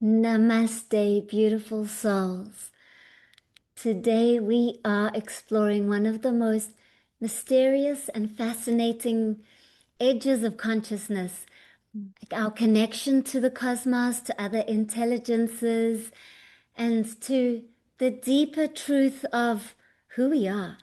Namaste, beautiful souls. Today we are exploring one of the most mysterious and fascinating edges of consciousness, like our connection to the cosmos, to other intelligences, and to the deeper truth of who we are.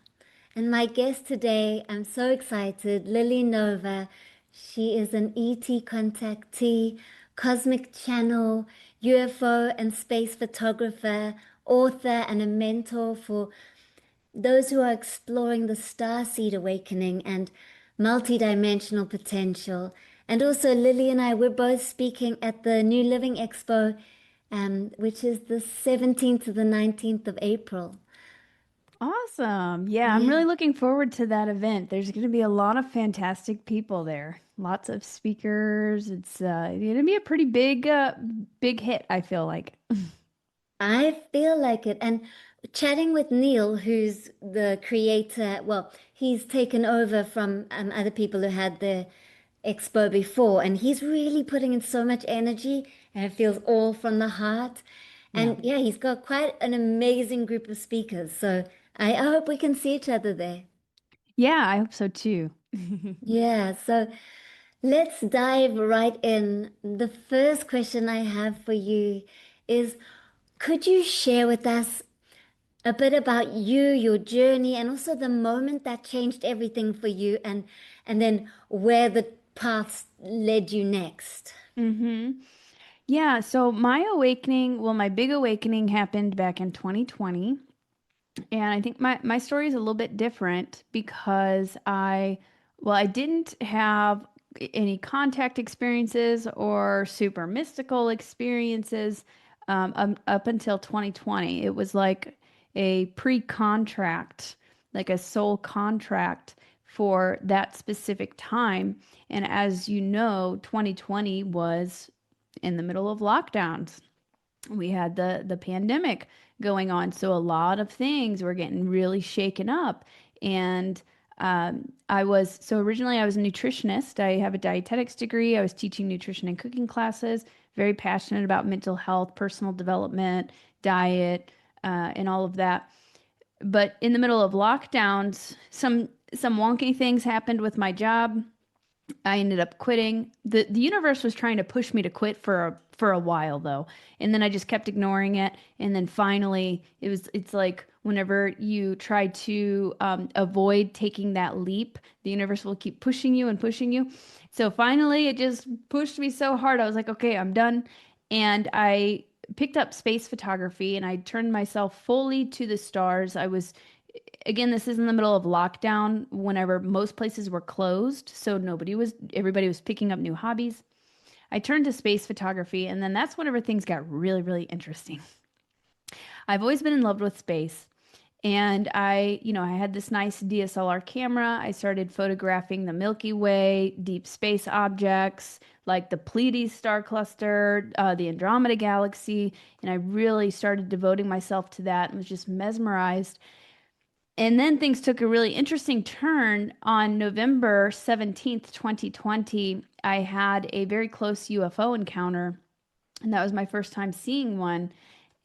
And my guest today, I'm so excited, Lily Nova. She is an ET contactee, cosmic channel, UFO and space photographer, author, and a mentor for those who are exploring the Starseed awakening and multidimensional potential. And also, Lily and I, we're both speaking at the New Living Expo, which is the 17th to the 19th of April. Awesome. Yeah, I'm Yeah. really looking forward to that event. There's going to be a lot of fantastic people there. Lots of speakers. It's going to be a pretty big hit, I feel like. I feel like it. And chatting with Neil, who's the creator, well, he's taken over from other people who had the expo before, and he's really putting in so much energy, and it feels all from the heart. Yeah. And yeah, he's got quite an amazing group of speakers. So I hope we can see each other there. Yeah, I hope so too. Yeah, so let's dive right in. The first question I have for you is, could you share with us a bit about you, your journey, and also the moment that changed everything for you, and then where the paths led you next? hmm Yeah, so my awakening, well, my big awakening happened back in 2020. And I think my story is a little bit different because I didn't have any contact experiences or super mystical experiences up until 2020. It was like a pre-contract, like a soul contract for that specific time. And as you know, 2020 was in the middle of lockdowns. We had the pandemic going on, so a lot of things were getting really shaken up. And originally I was a nutritionist. I have a dietetics degree. I was teaching nutrition and cooking classes, very passionate about mental health, personal development, diet, and all of that. But in the middle of lockdowns, some wonky things happened with my job. I ended up quitting. The universe was trying to push me to quit for a while though. And then I just kept ignoring it. And then finally it's like whenever you try to avoid taking that leap, the universe will keep pushing you and pushing you. So finally it just pushed me so hard. I was like, okay, I'm done. And I picked up space photography and I turned myself fully to the stars. I was Again, this is in the middle of lockdown whenever most places were closed. So everybody was picking up new hobbies. I turned to space photography, and then that's whenever things got really, really interesting. I've always been in love with space. And I had this nice DSLR camera. I started photographing the Milky Way, deep space objects like the Pleiades star cluster, the Andromeda galaxy. And I really started devoting myself to that and was just mesmerized. And then things took a really interesting turn on November 17th, 2020. I had a very close UFO encounter, and that was my first time seeing one.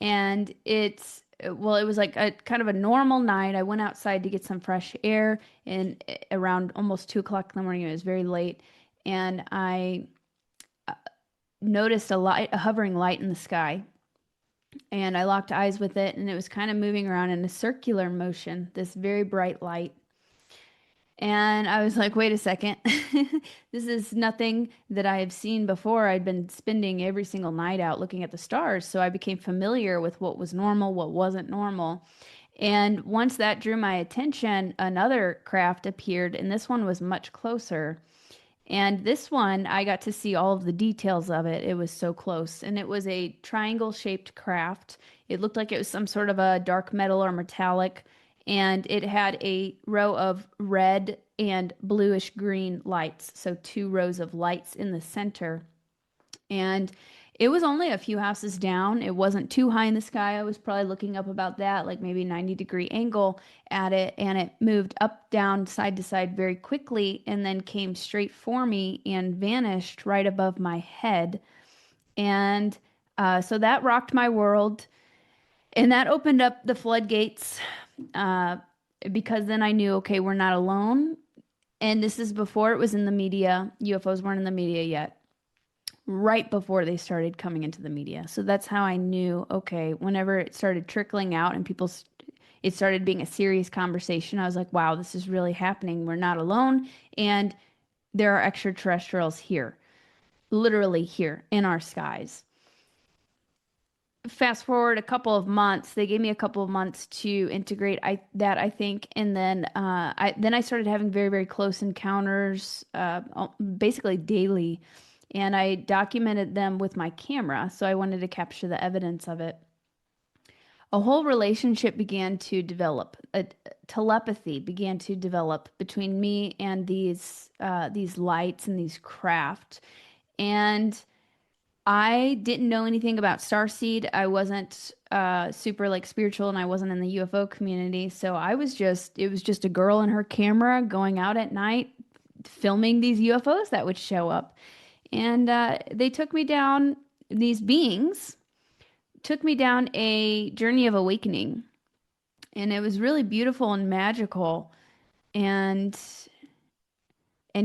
And it was like a kind of a normal night. I went outside to get some fresh air, and around almost 2 o'clock in the morning, it was very late, and I noticed a hovering light in the sky. And I locked eyes with it, and it was kind of moving around in a circular motion, this very bright light. And I was like, wait a second. This is nothing that I have seen before. I'd been spending every single night out looking at the stars. So I became familiar with what was normal, what wasn't normal. And once that drew my attention, another craft appeared, and this one was much closer. And this one, I got to see all of the details of it. It was so close. And it was a triangle shaped craft. It looked like it was some sort of a dark metal or metallic. And it had a row of red and bluish green lights. So two rows of lights in the center. And it was only a few houses down. It wasn't too high in the sky. I was probably looking up about that, like maybe 90-degree angle at it. And it moved up, down, side to side very quickly and then came straight for me and vanished right above my head. And So that rocked my world. And that opened up the floodgates uh, because then I knew, okay, we're not alone. And this is before it was in the media. UFOs weren't in the media yet, right before they started coming into the media. So that's how I knew, okay, whenever it started trickling out and it started being a serious conversation, I was like, wow, this is really happening. We're not alone. And there are extraterrestrials here, literally here in our skies. Fast forward a couple of months, they gave me a couple of months to integrate I think, and then I started having very, very close encounters, basically daily, and I documented them with my camera, so I wanted to capture the evidence of it. A whole relationship began to develop. A telepathy began to develop between me and these lights and these craft, and I didn't know anything about Starseed. I wasn't super like spiritual and I wasn't in the UFO community. So it was just a girl and her camera going out at night filming these UFOs that would show up. And they took me down, these beings took me down a journey of awakening. And it was really beautiful and magical. And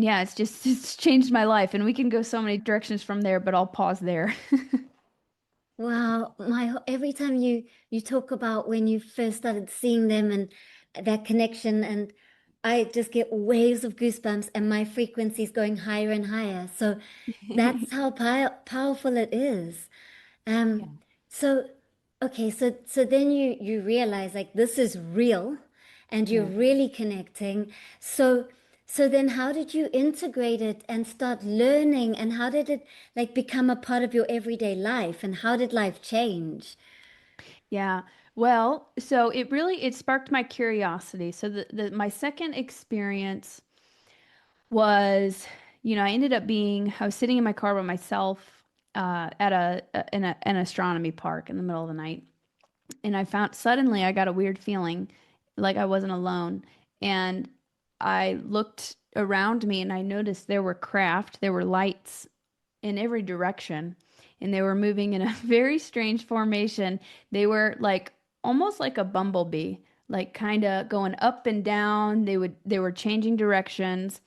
yeah, it's just it's changed my life. And we can go so many directions from there, but I'll pause there. Wow, every time you talk about when you first started seeing them and that connection, and I just get waves of goosebumps and my frequency's going higher and higher. So that's how powerful it is. Yeah. Um, so okay, so then you realize like this is real and you're Yeah. really connecting. So then how did you integrate it and start learning, and how did it like become a part of your everyday life, and how did life change? Yeah. Well, so it sparked my curiosity. So my second experience was, I was sitting in my car by myself at an astronomy park in the middle of the night, and suddenly I got a weird feeling like I wasn't alone. And I looked around me and I noticed there were lights in every direction, and they were moving in a very strange formation. They were like almost like a bumblebee, like kind of going up and down. They were changing directions.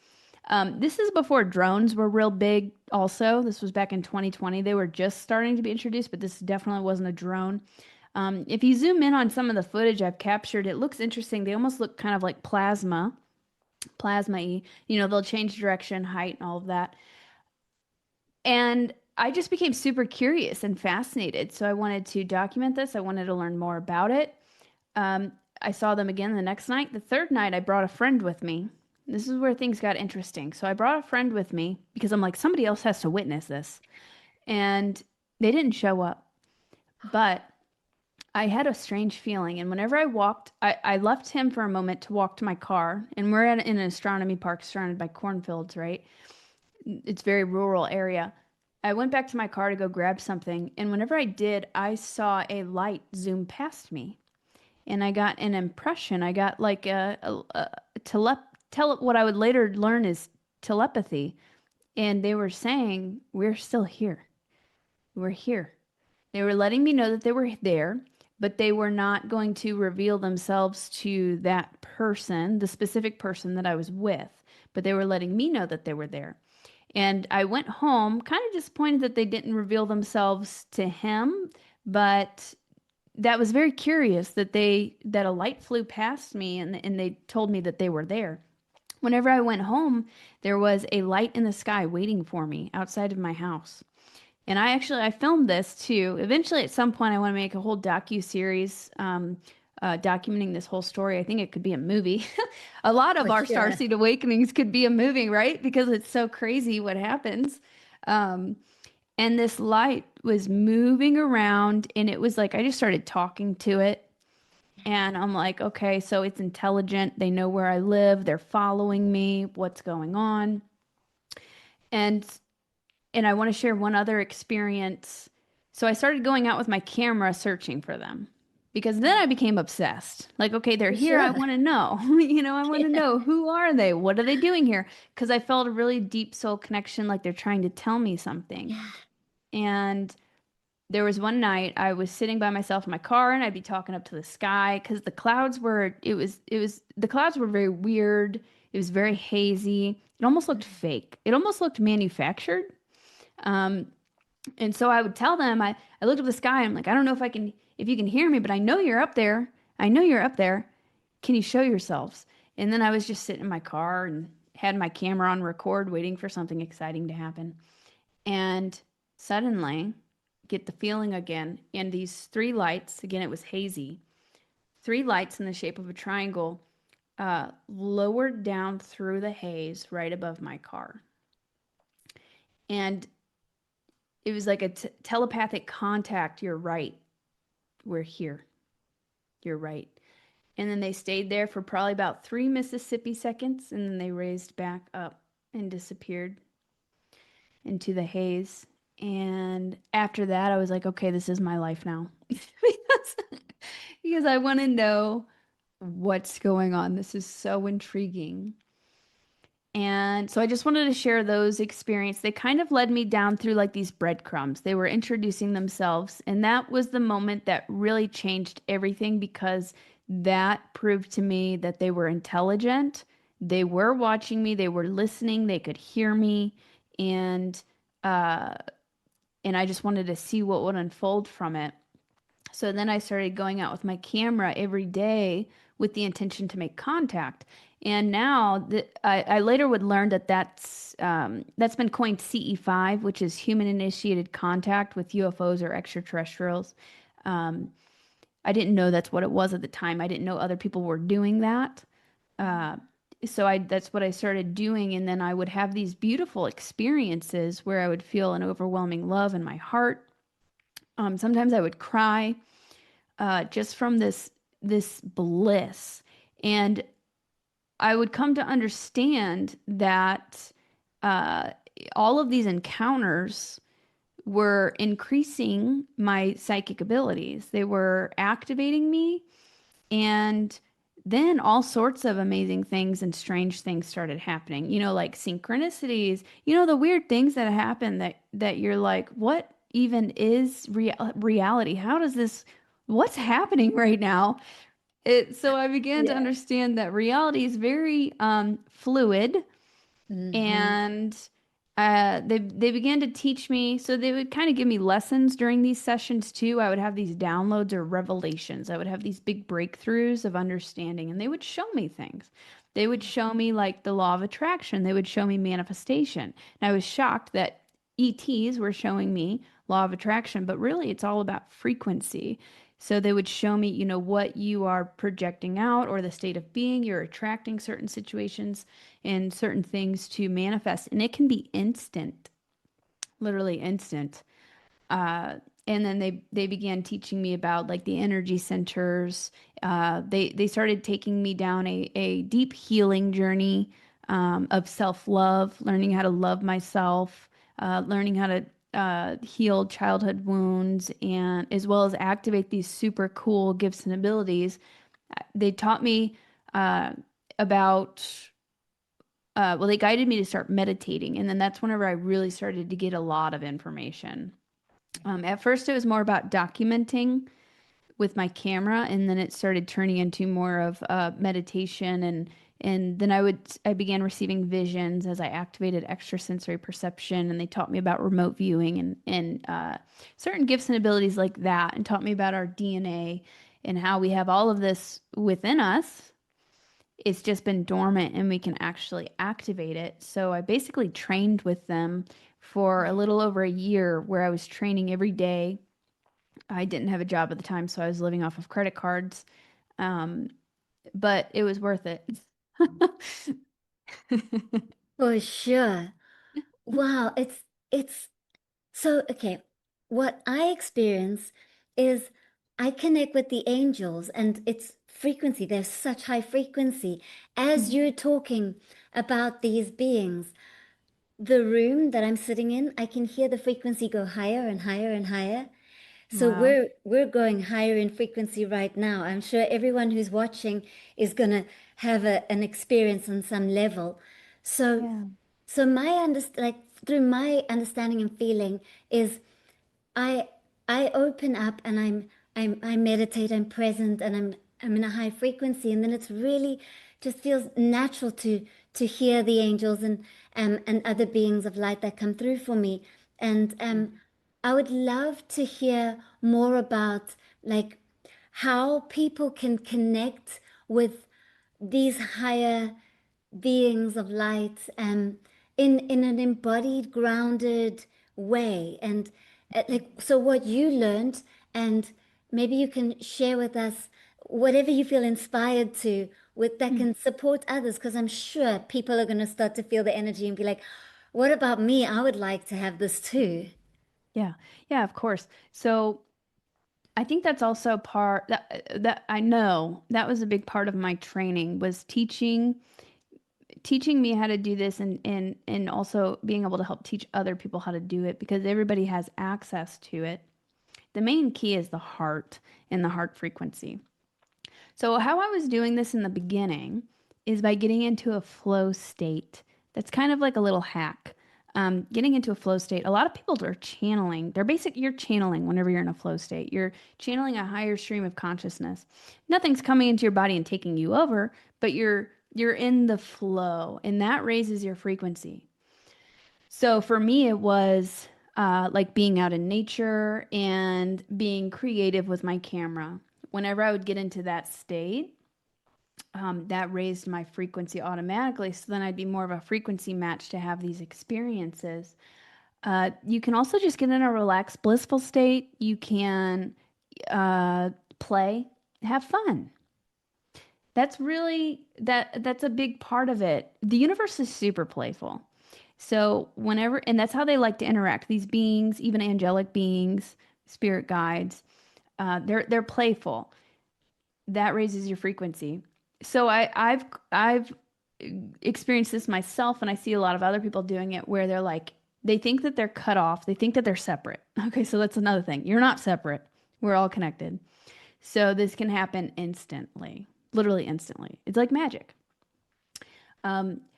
This is before drones were real big also. This was back in 2020. They were just starting to be introduced, but this definitely wasn't a drone. If you zoom in on some of the footage I've captured, it looks interesting. They almost look kind of like plasma-y. They'll change direction, height, and all of that. And I just became super curious and fascinated. So I wanted to document this. I wanted to learn more about it. Um, I saw them again the next night. The third night, I brought a friend with me. This is where things got interesting. So I brought a friend with me because I'm like, somebody else has to witness this. And they didn't show up. But I had a strange feeling. And whenever I left him for a moment to walk to my car. And in an astronomy park surrounded by cornfields, right? It's very rural area. I went back to my car to go grab something, and whenever I did, I saw a light zoom past me, and I got an impression. I got like what I would later learn is telepathy, and they were saying, "We're still here. We're here." They were letting me know that they were there, but they were not going to reveal themselves to that person, the specific person that I was with, but they were letting me know that they were there. And I went home kind of disappointed that they didn't reveal themselves to him, but that was very curious that a light flew past me and they told me that they were there. Whenever I went home, there was a light in the sky waiting for me outside of my house. And I filmed this too. Eventually, at some point, I want to make a whole docu-series documenting this whole story. I think it could be a movie. A lot of For our sure. Starseed awakenings could be a movie, right? Because it's so crazy what happens. Um, and this light was moving around, and it was like I just started talking to it. And I'm like, okay, so it's intelligent. They know where I live. They're following me. What's going on? And I want to share one other experience. So I started going out with my camera searching for them because then I became obsessed. Like, okay, they're For here. I sure. want to know. I want to Yeah. know, who are they? What are they doing here? Because I felt a really deep soul connection, like they're trying to tell me something. Yeah. And there was one night I was sitting by myself in my car and I'd be talking up to the sky because the clouds were very weird. It was very hazy. It almost looked fake. It almost looked manufactured. Um, and so I would tell them, I looked up the sky and I'm like, I don't know if you can hear me, but I know you're up there. I know you're up there. Can you show yourselves? And then I was just sitting in my car and had my camera on record, waiting for something exciting to happen. And suddenly, get the feeling again. And these three lights, again, it was hazy, three lights in the shape of a triangle, lowered down through the haze right above my car. And it was like a telepathic contact. You're right. We're here. You're right. And then they stayed there for probably about 3 Mississippi seconds, and then they raised back up and disappeared into the haze. And after that, I was like, okay, this is my life now. because, because I want to know what's going on. This is so intriguing. And so I just wanted to share those experiences. They kind of led me down through like these breadcrumbs. They were introducing themselves. And that was the moment that really changed everything because that proved to me that they were intelligent. They were watching me, they were listening, they could hear me. And uh, and I just wanted to see what would unfold from it. So then I started going out with my camera every day with the intention to make contact. And now I later would learn that that's been coined CE5, which is human-initiated contact with UFOs or extraterrestrials. Um, I didn't know that's what it was at the time. I didn't know other people were doing that. Uh, so that's what I started doing, and then I would have these beautiful experiences where I would feel an overwhelming love in my heart. Sometimes I would cry just from this bliss. And I would come to understand that uh, all of these encounters were increasing my psychic abilities. They were activating me, and then all sorts of amazing things and strange things started happening. Like synchronicities. The weird things that happen that you're like, what even is reality? How does this? What's happening right now? So I began to Yeah. understand that reality is very fluid, Mm-hmm. and they began to teach me. So they would kind of give me lessons during these sessions too. I would have these downloads or revelations. I would have these big breakthroughs of understanding, and they would show me things. They would show me like the law of attraction. They would show me manifestation. And I was shocked that ETs were showing me law of attraction, but really it's all about frequency. So they would show me, what you are projecting out or the state of being. You're attracting certain situations and certain things to manifest. And it can be instant, literally instant. Uh, and then they began teaching me about like the energy centers. They started taking me down a deep healing journey of self-love, learning how to love myself, learning how to heal childhood wounds, and as well as activate these super cool gifts and abilities. They taught me uh, about well, they guided me to start meditating, and then that's whenever I really started to get a lot of information. At first, it was more about documenting with my camera, and then it started turning into more of meditation, and then I began receiving visions as I activated extrasensory perception, and they taught me about remote viewing and certain gifts and abilities like that, and taught me about our DNA and how we have all of this within us. It's just been dormant and we can actually activate it. So I basically trained with them for a little over a year where I was training every day. I didn't have a job at the time, so I was living off of credit cards. Um, but it was worth it. For sure. Wow, it's so okay. What I experience is I connect with the angels and it's frequency. There's such high frequency. As you're talking about these beings, the room that I'm sitting in, I can hear the frequency go higher and higher and higher. So Wow. we're going higher in frequency right now. I'm sure everyone who's watching is gonna have an experience on some level. So Yeah. so my through my understanding and feeling is I I open up and I meditate, I'm present, and I'm in a high frequency, and then it's really just feels natural to hear the angels and other beings of light that come through for me. And I would love to hear more about like how people can connect with these higher beings of light in an embodied, grounded way. And like, so what you learned, and maybe you can share with us whatever you feel inspired to with that Mm. can support others, because I'm sure people are going to start to feel the energy and be like, what about me? I would like to have this too. Yeah. Yeah, of course. So I think that's also part that I know that was a big part of my training was teaching me how to do this and also being able to help teach other people how to do it because everybody has access to it. The main key is the heart and the heart frequency. So, how I was doing this in the beginning is by getting into a flow state. That's kind of like a little hack. Getting into a flow state. A lot of people are channeling. You're channeling whenever you're in a flow state. You're channeling a higher stream of consciousness. Nothing's coming into your body and taking you over, but you're in the flow, and that raises your frequency. So for me, it was like being out in nature and being creative with my camera. Whenever I would get into that state, that raised my frequency automatically. So then I'd be more of a frequency match to have these experiences. You can also just get in a relaxed, blissful state. You can uh, play, have fun. That's a big part of it. The universe is super playful. So whenever and that's how they like to interact. These beings, even angelic beings, spirit guides, they're playful. That raises your frequency. So I've experienced this myself, and I see a lot of other people doing it where they're like they think that they're cut off. They think that they're separate. Okay, so that's another thing. You're not separate. We're all connected. So this can happen instantly, literally instantly. It's like magic.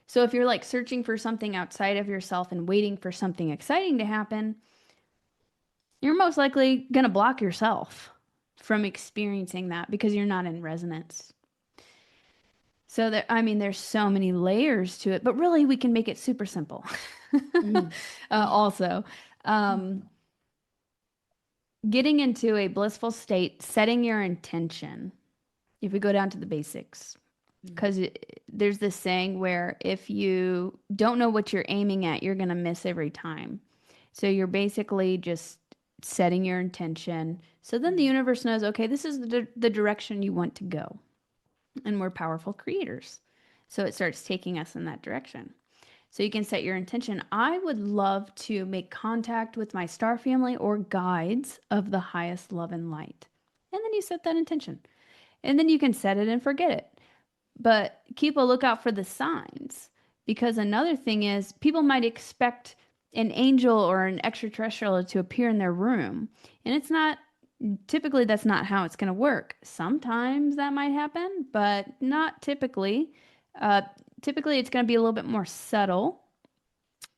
So if you're like searching for something outside of yourself and waiting for something exciting to happen, you're most likely going to block yourself from experiencing that because you're not in resonance. So there, I mean, there's so many layers to it, but really we can make it super simple. Mm. Also, um, getting into a blissful state, setting your intention. If we go down to the basics, because there's this saying where if you don't know what you're aiming at, you're going to miss every time. So you're basically just setting your intention. So then the universe knows, okay, this is the direction you want to go. And we're powerful creators. So it starts taking us in that direction. So you can set your intention. I would love to make contact with my star family or guides of the highest love and light. And then you set that intention. And then you can set it and forget it. But keep a lookout for the signs because another thing is people might expect an angel or an extraterrestrial to appear in their room, and it's not typically that's not how it's going to work. Sometimes that might happen, but not typically. Uh, Typically, it's going to be a little bit more subtle,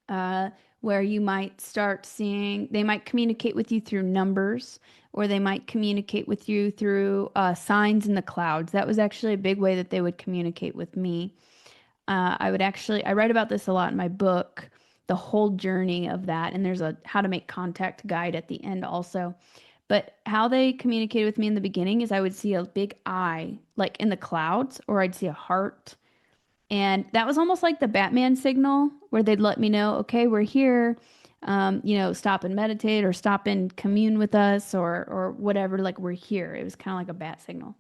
uh, where you might start seeing they might communicate with you through numbers or they might communicate with you through signs in the clouds. That was actually a big way that they would communicate with me. I write about this a lot in my book, the whole journey of that. And there's a how to make contact guide at the end also. But how they communicated with me in the beginning is I would see a big eye, like in the clouds, or I'd see a heart. And that was almost like the Batman signal where they'd let me know, okay, we're here. Stop and meditate or stop and commune with us or whatever, like we're here. It was kind of like a bat signal.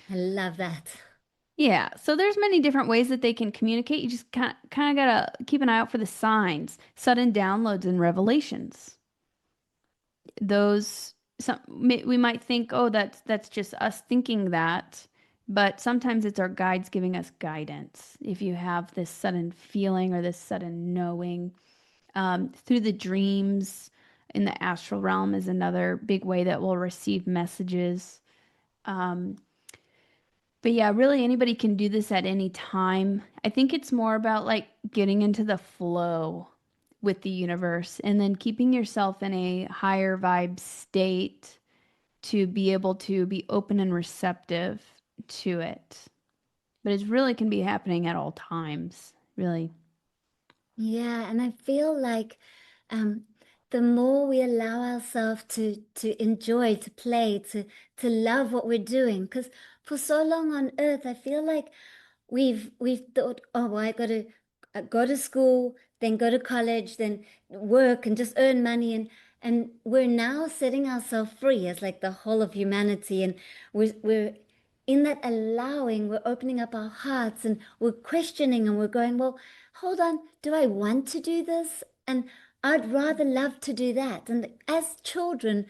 I love that. Yeah, so there's many different ways that they can communicate. You just kind of gotta keep an eye out for the signs, sudden downloads and revelations. We might think, oh, that's just us thinking that, but sometimes it's our guides giving us guidance. If you have this sudden feeling or this sudden knowing, through the dreams in the astral realm is another big way that we'll receive messages. Um, But yeah, really anybody can do this at any time. I think it's more about like getting into the flow with the universe and then keeping yourself in a higher vibe state to be able to be open and receptive to it. But it really can be happening at all times, really. Yeah, and I feel like um, the more we allow ourselves to enjoy, to play, to love what we're doing, because for so long on Earth, I feel like we've thought, oh, well, I got to go to school, then go to college, then work and just earn money, and we're now setting ourselves free as like the whole of humanity, and we're in that allowing, we're opening up our hearts and we're questioning and we're going, well, hold on, do I want to do this? And I'd rather love to do that. And as children,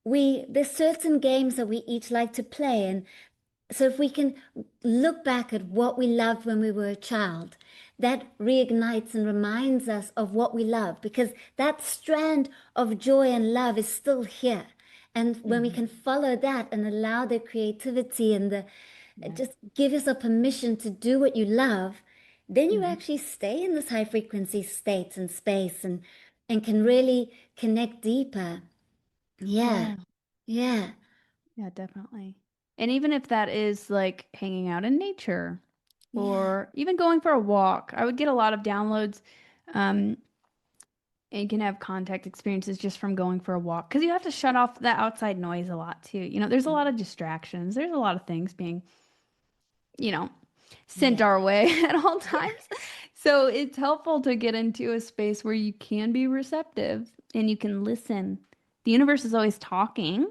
there's certain games that we each like to play, and so if we can look back at what we loved when we were a child, that reignites and reminds us of what we love, because that strand of joy and love is still here. And when we Hmm. can follow that and allow the creativity and the Yeah. just give yourself permission to do what you love, then you Hmm. actually stay in this high frequency state and space and can really connect deeper. Yeah, Yeah. yeah, Yeah, definitely. And even if that is like hanging out in nature yeah, or even going for a walk, I would get a lot of downloads. Um, and you can have contact experiences just from going for a walk because you have to shut off the outside noise a lot too. There's a lot of distractions. There's a lot of things being, you know, sent yeah, our way at all yeah. times. So it's helpful to get into a space where you can be receptive and you can listen. The universe is always talking.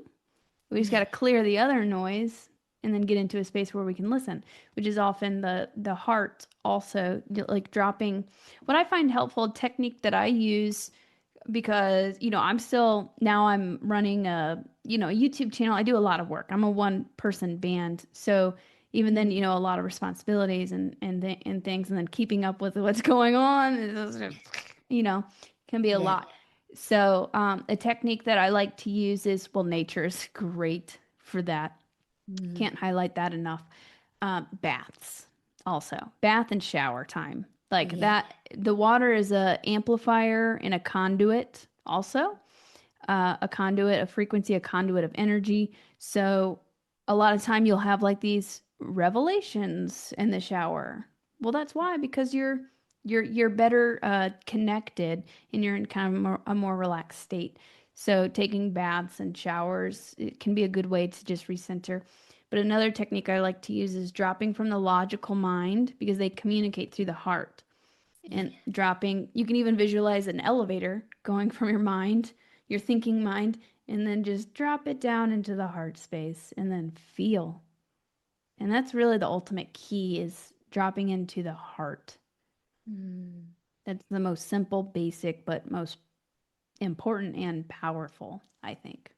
We just got Yeah. to clear the other noise and then get into a space where we can listen, which is often the heart also like dropping. What I find helpful, a technique that I use because I'm still now I'm running a YouTube channel. I do a lot of work. I'm a one person band, so even then Mm. a lot of responsibilities and things, and then keeping up with what's going on you know can be a Yeah. lot. So a technique that I like to use is, well, nature is great for that. Mm. Can't highlight that enough. Baths, also bath and shower time, like Yeah. that. The water is a amplifier and a conduit, also a conduit of frequency, a conduit of energy. So a lot of time you'll have like these revelations in the shower. Well, that's why, because you're better connected and you're in kind of a more relaxed state. So taking baths and showers, it can be a good way to just recenter. But another technique I like to use is dropping from the logical mind because they communicate through the heart. And Yeah. dropping, you can even visualize an elevator going from your mind, your thinking mind, and then just drop it down into the heart space and then feel. And that's really the ultimate key, is dropping into the heart. Mm. That's the most simple, basic, but most important and powerful, I think.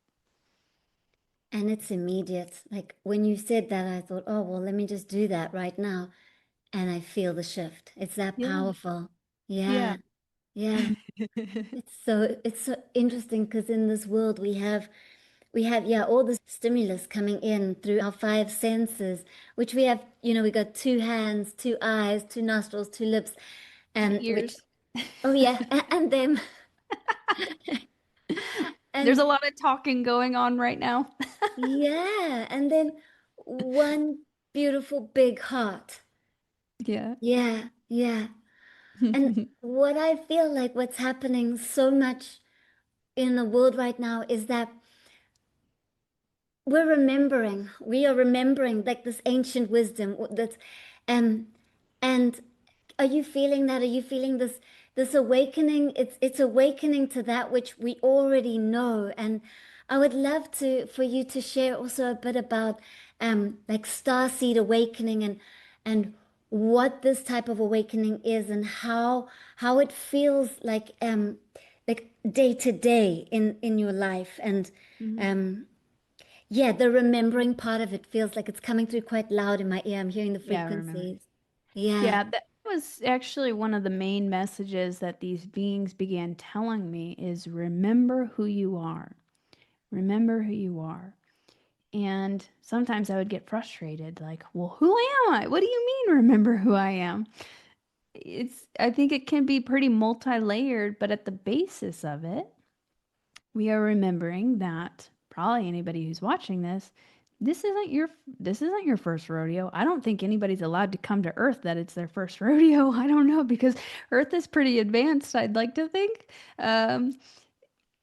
And it's immediate. Like when you said that, I thought, oh, well, let me just do that right now. And I feel the shift. It's that Yeah. powerful. Yeah. Yeah. Yeah. It's so interesting because in this world we have yeah all the stimulus coming in through our five senses, which we have, we got two hands, two eyes, two nostrils, two lips, And and which ears. oh yeah, and them There's a and lot of talking going on right now. yeah, and then one beautiful big heart. Yeah. Yeah, yeah. And what I feel like what's happening so much in the world right now is that we are remembering like this ancient wisdom that's um and are you feeling that? Are you feeling this awakening? It's awakening to that which we already know. And I would love to for you to share also a bit about like starseed awakening and what this type of awakening is and how it feels like day to day in your life. And Mhm. um yeah, the remembering part of it feels like it's coming through quite loud in my ear. I'm hearing the Yeah, I remember. frequencies. Yeah. Yeah, that was actually one of the main messages that these beings began telling me is remember who you are. Remember who you are. And sometimes I would get frustrated, like, well, who am I? What do you mean remember who I am? I think it can be pretty multi-layered, but at the basis of it, we are remembering that probably anybody who's watching this, this isn't your this isn't your first rodeo. I don't think anybody's allowed to come to Earth that it's their first rodeo. I don't know because Earth is pretty advanced, I'd like to think. Um,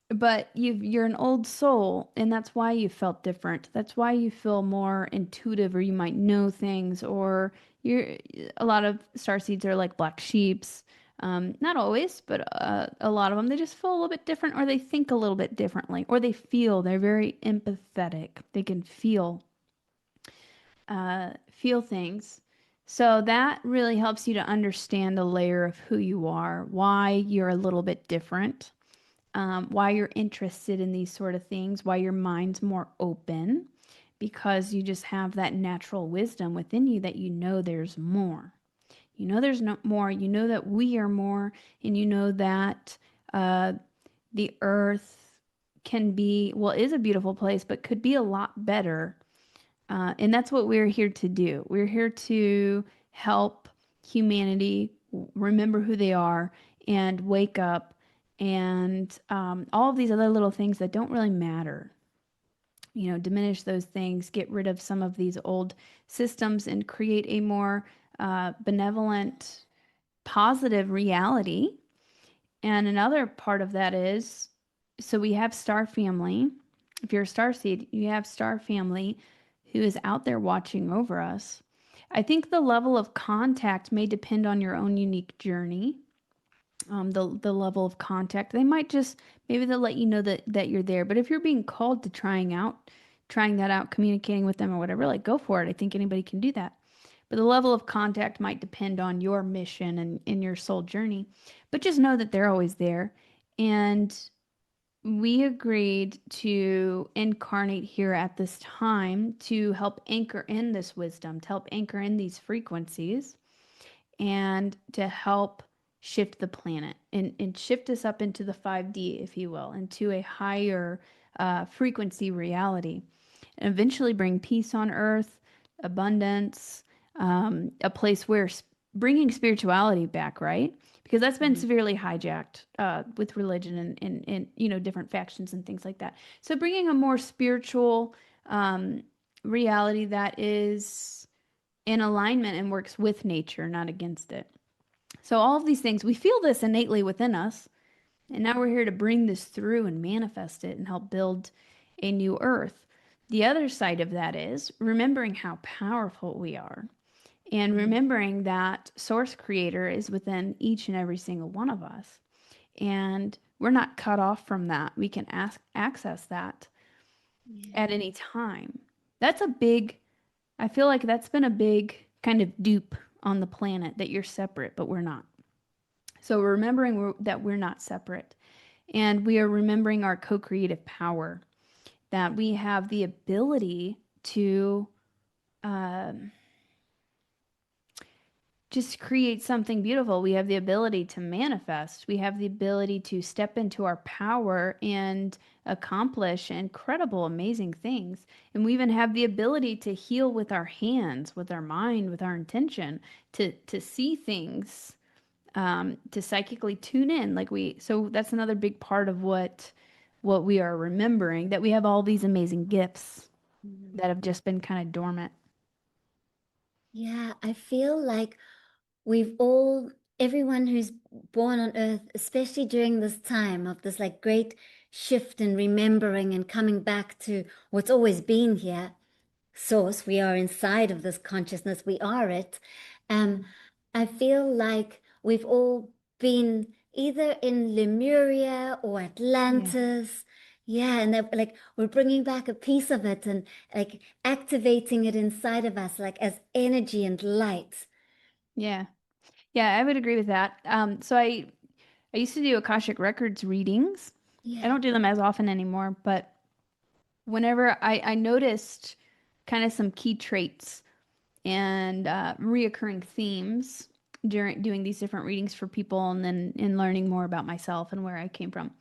but you're an old soul, and that's why you felt different. That's why you feel more intuitive, or you might know things, or you're a lot of starseeds are like black sheeps. Not always, but a lot of them, they just feel a little bit different, or they think a little bit differently, or they're very empathetic. They can feel things. So that really helps you to understand a layer of who you are, why you're a little bit different, why you're interested in these sort of things, why your mind's more open, because you just have that natural wisdom within you that you know there's more. You know there's no more. You know that we are more, and you know that uh, the earth can be, well, is a beautiful place, but could be a lot better. And that's what we're here to do. We're here to help humanity remember who they are and wake up and all of these other little things that don't really matter. You know, diminish those things, get rid of some of these old systems, and create a more benevolent, positive reality. And another part of that is so we have star family. If you're a star seed, you have star family who is out there watching over us. I think the level of contact may depend on your own unique journey. The level of contact. They might just maybe they'll let you know that you're there. But if you're being called to trying that out, communicating with them or whatever, like go for it. I think anybody can do that. But the level of contact might depend on your mission and in your soul journey. But just know that they're always there. And we agreed to incarnate here at this time to help anchor in this wisdom, to help anchor in these frequencies, and to help shift the planet and shift us up into the 5D, if you will, into a higher frequency reality, and eventually bring peace on earth, abundance, a place where bringing spirituality back, right? Because that's been Mhm. severely hijacked with religion and you know different factions and things like that. So bringing a more spiritual reality that is in alignment and works with nature, not against it. So all of these things, we feel this innately within us, and now we're here to bring this through and manifest it and help build a new earth. The other side of that is remembering how powerful we are and Mhm. remembering that source creator is within each and every single one of us. And we're not cut off from that. We can access that Yeah. at any time. That's a big, I feel like that's been a big kind of dupe on the planet that you're separate, but we're not. So we're remembering that we're not separate. And we are remembering our co creative power, that we have the ability to um, just create something beautiful. We have the ability to manifest. We have the ability to step into our power and accomplish incredible, amazing things. And we even have the ability to heal with our hands, with our mind, with our intention, to see things, to psychically tune in. So that's another big part of what we are remembering, that we have all these amazing gifts Mhm. that have just been kind of dormant. Yeah, I feel like we've all, everyone who's born on Earth, especially during this time of this like great shift and remembering and coming back to what's always been here, source, we are inside of this consciousness, we are it. Um, I feel like we've all been either in Lemuria or Yeah. Atlantis. Yeah, and like we're bringing back a piece of it and like activating it inside of us, like as energy and light. Yeah. Yeah, I would agree with that. I used to do Akashic Records readings. I Yeah. don't do them as often anymore, but whenever I noticed kind of some key traits and reoccurring themes during doing these different readings for people and then in learning more about myself and where I came from.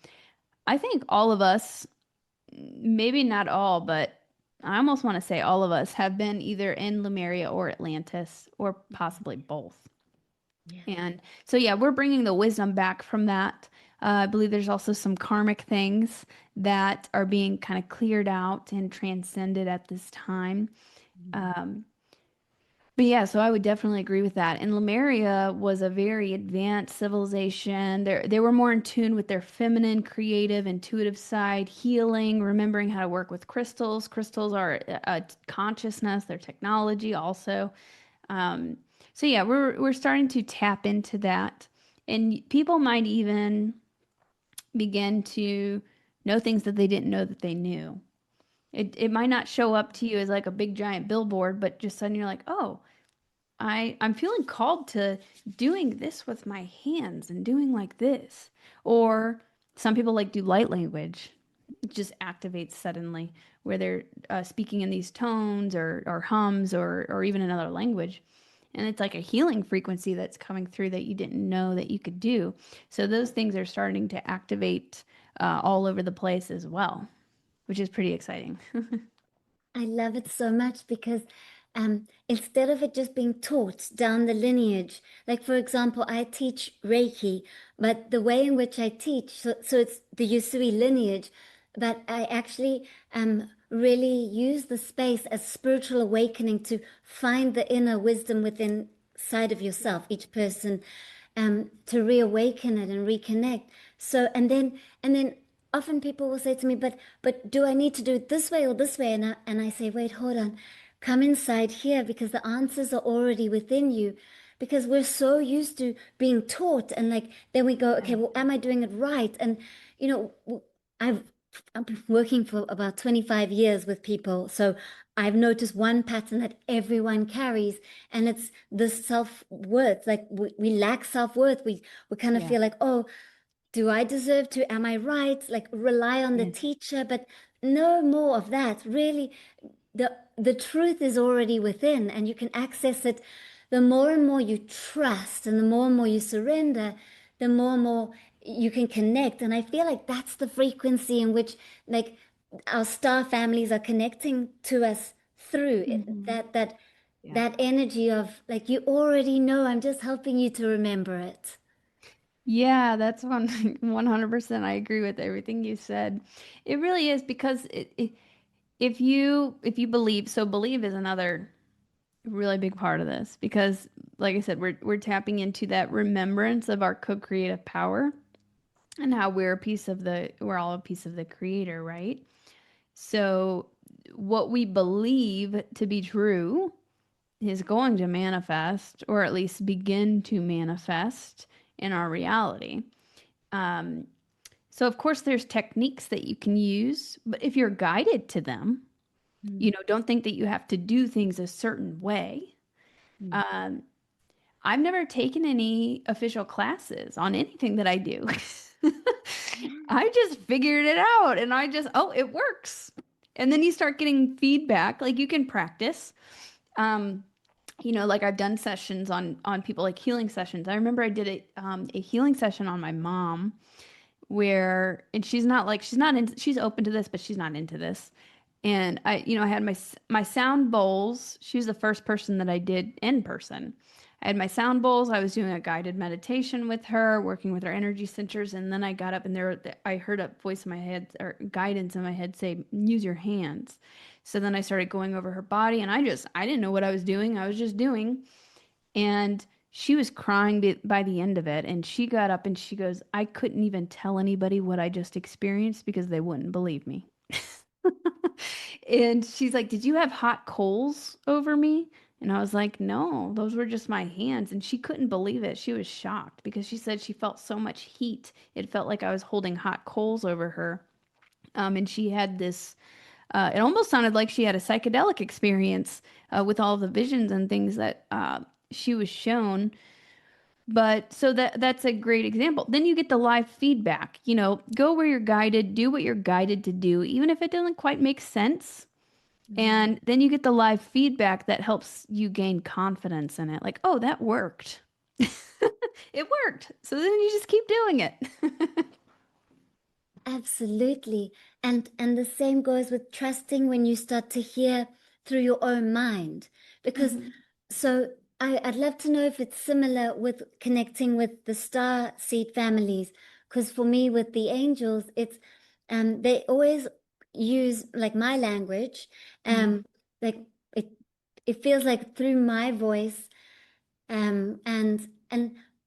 I think all of us, maybe not all, but I almost want to say all of us have been either in Lemuria or Atlantis or possibly both. Yeah. And so, yeah, we're bringing the wisdom back from that. I believe there's also some karmic things that are being kind of cleared out and transcended at this time. Mm. Um, but yeah, so I would definitely agree with that. And Lemuria was a very advanced civilization. They were more in tune with their feminine, creative, intuitive side, healing, remembering how to work with crystals. Crystals are a consciousness, their technology also. Um, so yeah, we're starting to tap into that, and people might even begin to know things that they didn't know that they knew. It might not show up to you as like a big giant billboard, but just suddenly you're like, oh, I'm feeling called to doing this with my hands and doing like this. Or some people like do light language. It just activates suddenly where they're speaking in these tones or hums or even another language. And it's like a healing frequency that's coming through that you didn't know that you could do. So those things are starting to activate all over the place as well, which is pretty exciting. I love it so much because instead of it just being taught down the lineage, like for example, I teach Reiki, but the way in which I teach, so it's the Usui lineage, but I actually really use the space as spiritual awakening to find the inner wisdom within side of yourself, each person, to reawaken it and reconnect. So, and then often people will say to me, but do I need to do it this way or this way? And I say, wait, hold on, come inside here because the answers are already within you. Because we're so used to being taught, and like then we go, okay, Yeah. well, am I doing it right? And you know, I've I've been working for about 25 years with people, so I've noticed one pattern that everyone carries, and it's the self-worth. Like we lack self-worth. We kind of Yeah. feel like, oh, do I deserve to? Am I right? Like rely on the Yeah. teacher, but no more of that. Really, the truth is already within, and you can access it. The more and more you trust, and the more and more you surrender, the more and more you can connect. And I feel like that's the frequency in which, like, our star families are connecting to us through Hmm. Yeah. that energy of like you already know. I'm just helping you to remember it. Yeah, that's one 100%. I agree with everything you said. It really is because if you believe, so believe is another really big part of this because like I said, we're tapping into that remembrance of our co-creative power and how we're all a piece of the creator, right? So what we believe to be true is going to manifest or at least begin to manifest in our reality. Um, So, of course, there's techniques that you can use, but if you're guided to them, don't think that you have to do things a certain way. Mm. Um, I've never taken any official classes on anything that I do. Yeah. I just figured it out and oh, it works. And then you start getting feedback, like you can practice. Um, like I've done sessions on people like healing sessions. I remember I did a healing session on my mom where and she's not in she's open to this but she's not into this and I had my sound bowls. She was the first person that I did in person. I had my sound bowls. I was doing a guided meditation with her, working with her energy centers, and then I got up and I heard a voice in my head or guidance in my head say use your hands. So then I started going over her body and I didn't know what I was doing. I was just doing. And she was crying by the end of it. And she got up and she goes, I couldn't even tell anybody what I just experienced because they wouldn't believe me. And she's like, did you have hot coals over me? And I was like, no, those were just my hands. And she couldn't believe it. She was shocked because she said she felt so much heat. It felt like I was holding hot coals over her. And she had this, it almost sounded like she had a psychedelic experience with all the visions and things that she was shown. But so that's a great example. Then you get the live feedback. Go where you're guided, do what you're guided to do, even if it doesn't quite make sense. Mm. And then you get the live feedback that helps you gain confidence in it. Like, oh, that worked. It worked. So then you just keep doing it. Absolutely. And the same goes with trusting when you start to hear through your own mind. Because Mhm. so I'd love to know if it's similar with connecting with the star seed families, because for me, with the angels, it's they always use like my language, Mm. like it it feels like through my voice, and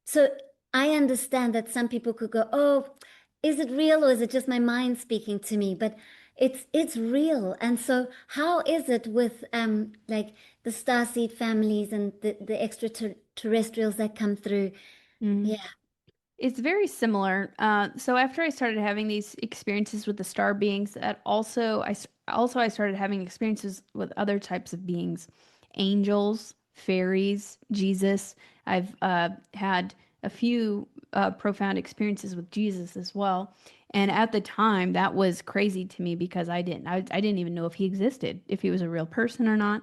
so I understand that some people could go, oh, is it real or is it just my mind speaking to me? But it's real. And so how is it with like the starseed families and the extraterrestrials that come through? Mm. Yeah. It's very similar. So after I started having these experiences with the star beings, that also I started having experiences with other types of beings, angels, fairies, Jesus. I've had a few profound experiences with Jesus as well. And at the time, that was crazy to me because I didn't even know if he existed, if he was a real person or not.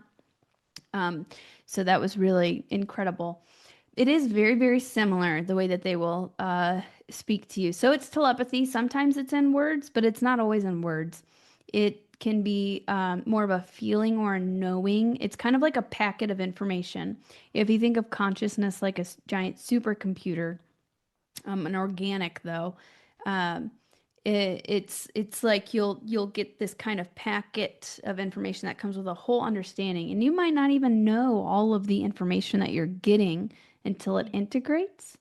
Um, so that was really incredible. It is very, very similar the way that they will speak to you. So it's telepathy. Sometimes it's in words, but it's not always in words. It can be more of a feeling or a knowing. It's kind of like a packet of information. If you think of consciousness like a giant supercomputer, an organic though, um, it's like you'll get this kind of packet of information that comes with a whole understanding, and you might not even know all of the information that you're getting until it integrates.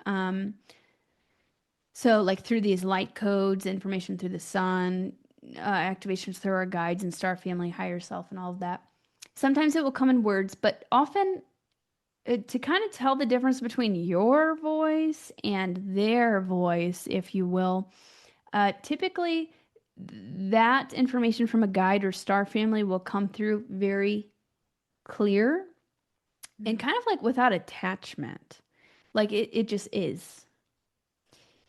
Um, so like through these light codes, information through the sun, activations through our guides and star family, higher self, and all of that. Sometimes it will come in words, but often to kind of tell the difference between your voice and their voice, if you will. Typically, that information from a guide or star family will come through very clear and kind of like without attachment. Like it just is.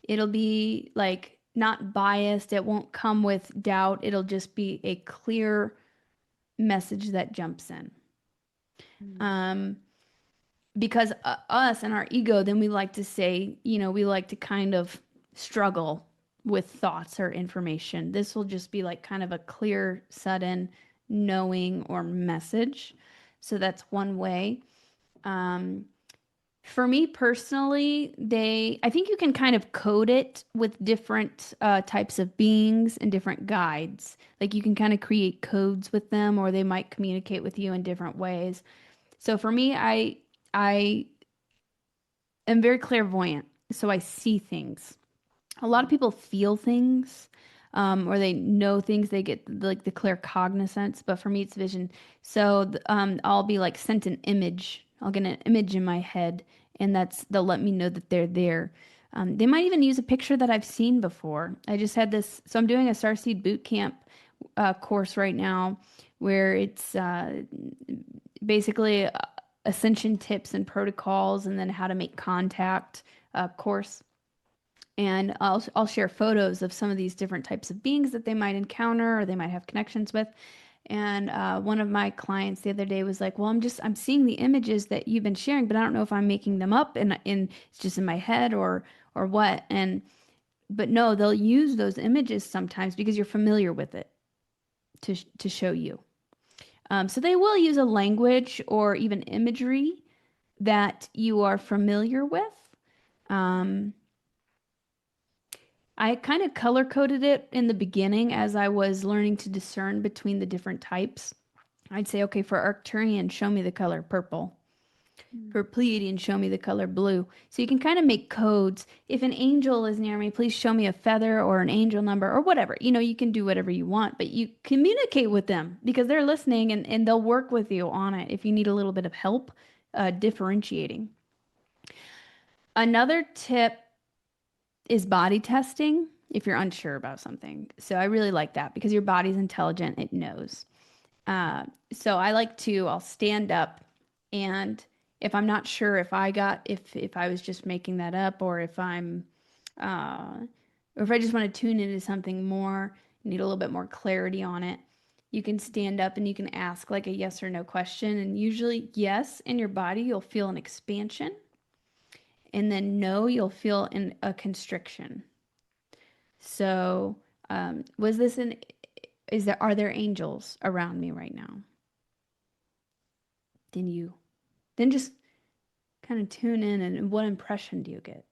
It'll be like not biased. It won't come with doubt. It'll just be a clear message that jumps in. Mm. Um, because us and our ego, then we like to say, we like to kind of struggle with thoughts or information. This will just be like kind of a clear, sudden knowing or message. So that's one way. Um, for me personally, I think you can kind of code it with different types of beings and different guides. Like you can kind of create codes with them, or they might communicate with you in different ways. So for me, I am very clairvoyant, so I see things. A lot of people feel things, or they know things. They get like the clear cognizance, but for me, it's vision. So I'll be like sent an image. I'll get an image in my head, and they'll let me know that they're there. They might even use a picture that I've seen before. I just had this, so I'm doing a Starseed boot camp course right now, where it's basically ascension tips and protocols, and then how to make contact course. And I'll share photos of some of these different types of beings that they might encounter or they might have connections with. And one of my clients the other day was like, "Well, I'm seeing the images that you've been sharing, but I don't know if I'm making them up and it's just in my head or what." And but no, they'll use those images sometimes because you're familiar with it to show you. So they will use a language or even imagery that you are familiar with. Um, I kind of color coded it in the beginning as I was learning to discern between the different types. I'd say, okay, for Arcturian, show me the color purple. For Pleiadian, show me the color blue. So you can kind of make codes. If an angel is near me, please show me a feather or an angel number or whatever. You can do whatever you want, but you communicate with them because they're listening and they'll work with you on it if you need a little bit of help differentiating. Another tip is body testing if you're unsure about something. So I really like that because your body's intelligent, it knows. So I'll stand up, and if I'm not sure if I was just making that up, uh, or if I just want to tune into something more, need a little bit more clarity on it, you can stand up and you can ask like a yes or no question. And usually, yes, in your body, you'll feel an expansion, and then no, you'll feel a constriction. So, was this an, are there angels around me right now? Then you. Then just kind of tune in and what impression do you get?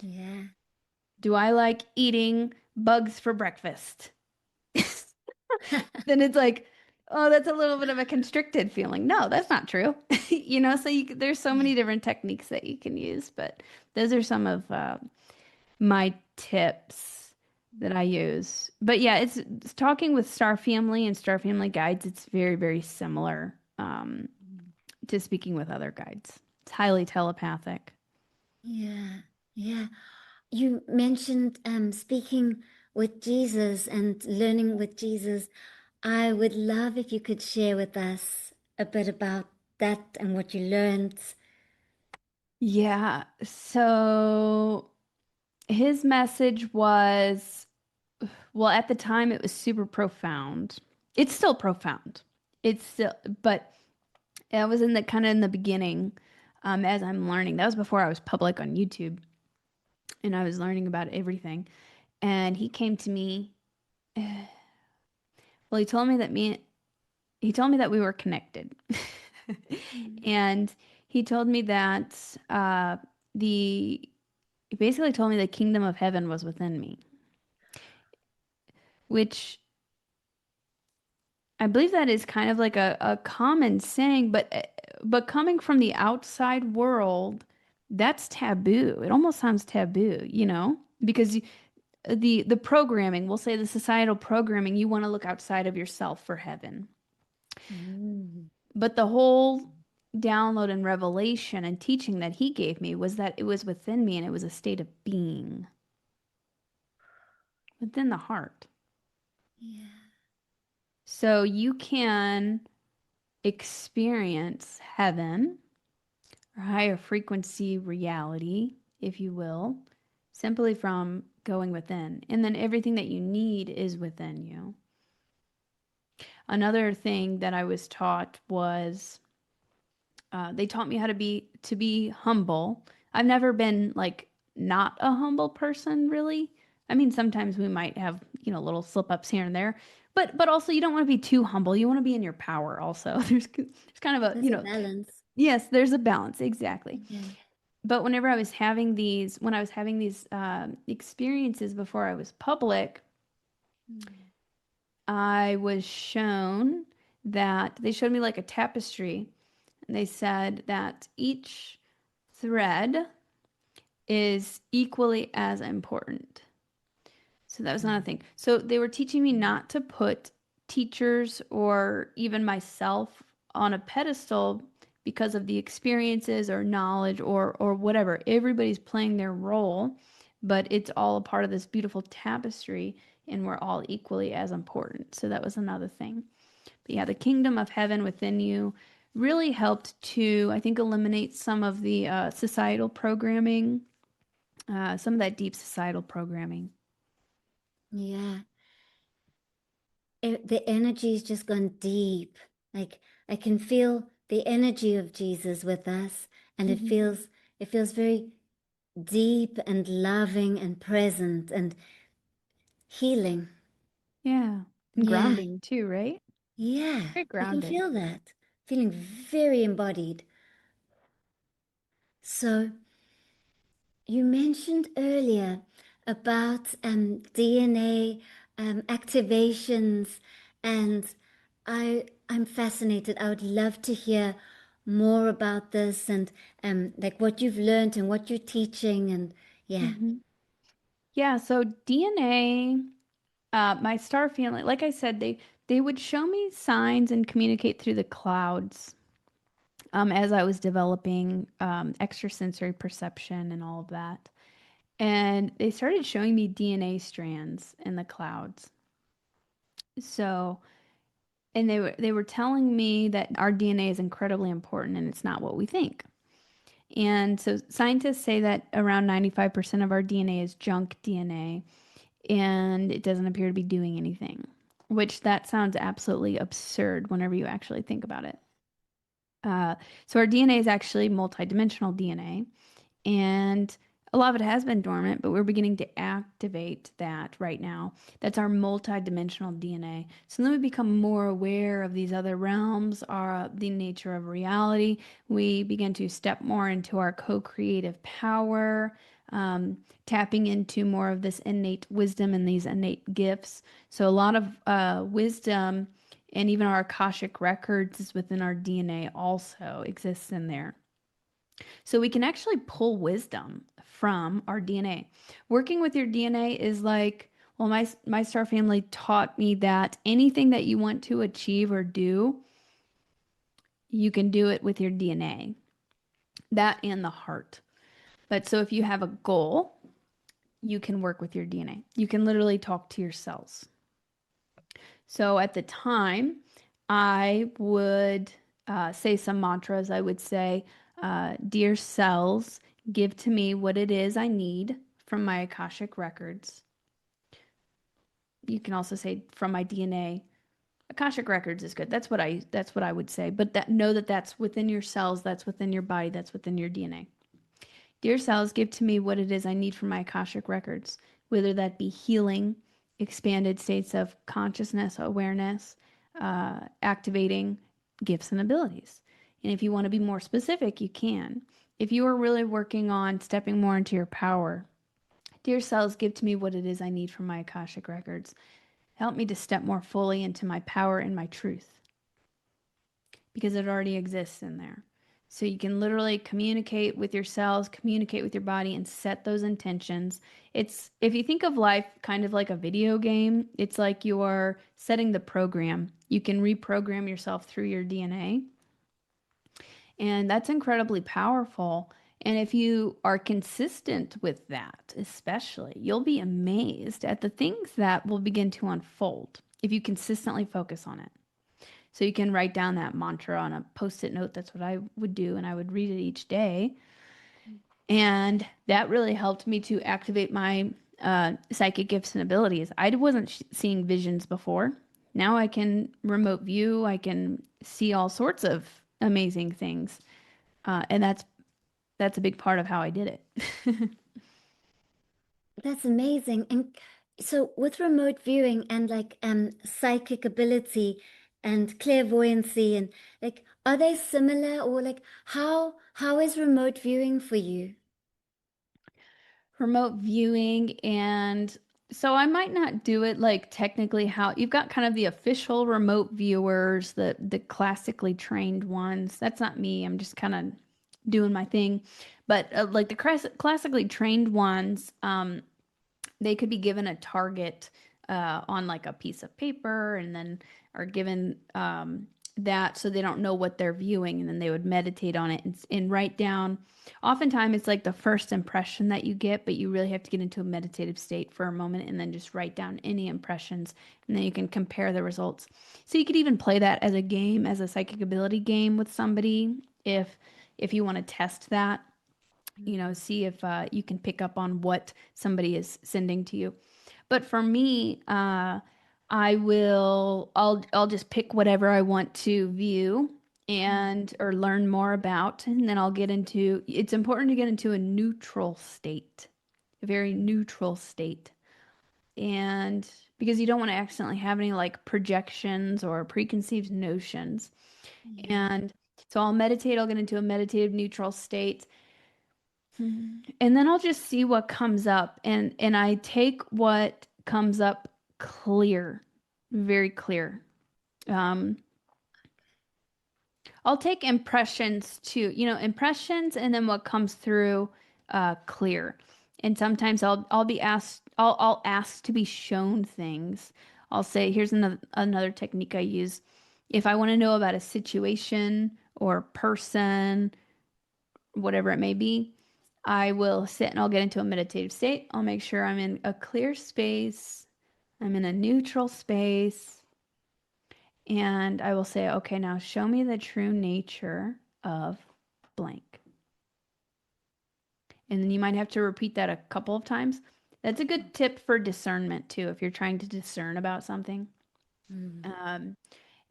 Yeah. Do I like eating bugs for breakfast? Then it's like, oh, that's a little bit of a constricted feeling. No, that's not true. So there's so Yeah. many different techniques that you can use, but those are some of my tips that I use. But yeah, it's talking with Star Family and Star Family guides. It's very, very similar to speaking with other guides. It's highly telepathic. Yeah. Yeah. You mentioned speaking with Jesus and learning with Jesus. I would love if you could share with us a bit about that and what you learned. Yeah. So his message was, well, at the time it was super profound. It's still profound. It's still, but it was in the kind of in the beginning, as I'm learning. That was before I was public on YouTube and I was learning about everything. And he came to me. Well, he told me that we were connected. Mm. And he told me that the he basically told me the kingdom of heaven was within me, which I believe that is kind of like a common saying, but coming from the outside world, that's taboo. It almost sounds taboo, because the programming, we'll say the societal programming, you want to look outside of yourself for heaven. Mm. But the whole download and revelation and teaching that he gave me was that it was within me and it was a state of being within the heart. Yeah. So you can experience heaven or higher frequency reality, if you will, simply from going within. And then everything that you need is within you. Another thing that I was taught was they taught me how to be humble. I've never been like not a humble person, really. I mean, sometimes we might have, little slip ups here and there, but also you don't want to be too humble. You want to be in your power also. There's kind of a, There's a balance. yes, there's a balance, exactly. Yeah. But when I was having these experiences before I was public, Mm. I was shown that they showed me like a tapestry, and they said that each thread is equally as important. So that was another thing. So they were teaching me not to put teachers or even myself on a pedestal because of the experiences or knowledge or whatever. Everybody's playing their role, but it's all a part of this beautiful tapestry and we're all equally as important. So that was another thing. But yeah, the kingdom of heaven within you really helped to, I think, eliminate some of the societal programming, some of that deep societal programming. Yeah. The energy's just gone deep. Like I can feel the energy of Jesus with us, and it Mhm. feels very deep and loving and present and healing. Yeah. And Yeah. grounding too, right? Yeah. Very I can grounded. feel that. Feeling very embodied. So you mentioned earlier about DNA activations, and I'm fascinated. I would love to hear more about this and like what you've learned and what you're teaching, and yeah. Hmm. Yeah, so DNA, my star feeling, like I said, they would show me signs and communicate through the clouds as I was developing extrasensory perception and all of that. And they started showing me DNA strands in the clouds. So, and they were telling me that our DNA is incredibly important and it's not what we think. And so scientists say that around 95% of our DNA is junk DNA and it doesn't appear to be doing anything, which that sounds absolutely absurd whenever you actually think about it. Uh, so our DNA is actually multidimensional DNA, and A lot of it has been dormant, but we're beginning to activate that right now. That's our multidimensional DNA. So then we become more aware of these other realms, the nature of reality. We begin to step more into our co-creative power, tapping into more of this innate wisdom and these innate gifts. So a lot of wisdom and even our Akashic records is within our DNA also exists in there. So we can actually pull wisdom from our DNA. Working with your DNA is like, well, my star family taught me that anything that you want to achieve or do, you can do it with your DNA. That and the heart. But so if you have a goal, you can work with your DNA. You can literally talk to your cells. So at the time, I would say some mantras. I would say, Dear cells, give to me what it is I need from my Akashic records. You can also say from my DNA. Akashic records is good. That's what I would say. But that know that that's within your cells, that's within your body, that's within your DNA. Dear cells, give to me what it is I need from my Akashic records, whether that be healing, expanded states of consciousness, awareness, activating gifts and abilities. And if you want to be more specific, you can. If you are really working on stepping more into your power, dear cells, give to me what it is I need from my Akashic records. Help me to step more fully into my power and my truth because it already exists in there. So you can literally communicate with your cells, communicate with your body, and set those intentions. It's, if you think of life kind of like a video game, it's like you are setting the program. You can reprogram yourself through your DNA, and that's incredibly powerful. And if you are consistent with that, especially, you'll be amazed at the things that will begin to unfold if you consistently focus on it. So you can write down that mantra on a post-it note. That's what I would do, and I would read it each day. And that really helped me to activate my psychic gifts and abilities. I wasn't seeing visions before. Now I can remote view. I can see all sorts of amazing things, and that's a big part of how I did it. That's amazing. And so with remote viewing and like psychic ability and clairvoyancy and like are they similar or like how is remote viewing for you? Remote viewing, and so I might not do it like technically how you've got kind of the official remote viewers, the classically trained ones. That's not me. I'm just kind of doing my thing. But like the classically trained ones, they could be given a target on like a piece of paper and then are given that so they don't know what they're viewing, and then they would meditate on it and write down. Oftentimes it's like the first impression that you get, but you really have to get into a meditative state for a moment and then just write down any impressions, and then you can compare the results. So you could even play that as a game, as a psychic ability game with somebody if you want to test that, see if you can pick up on what somebody is sending to you. But for me, I'll just pick whatever I want to view and or learn more about, and then I'll get into, it's important to get into a neutral state, a very neutral state. And because you don't want to accidentally have any like projections or preconceived notions. Yeah. And so I'll meditate, I'll get into a meditative neutral state. And then I'll just see what comes up, and I take what comes up clear, very clear. Um, I'll take impressions too, impressions and then what comes through clear. And sometimes I'll ask to be shown things. I'll say, here's another technique I use. If I want to know about a situation or person, whatever it may be, I will sit and I'll get into a meditative state. I'll make sure I'm in a clear space, I'm in a neutral space, and I will say, okay, now show me the true nature of blank. And then you might have to repeat that a couple of times. That's a good tip for discernment too, if you're trying to discern about something. Mm. Um,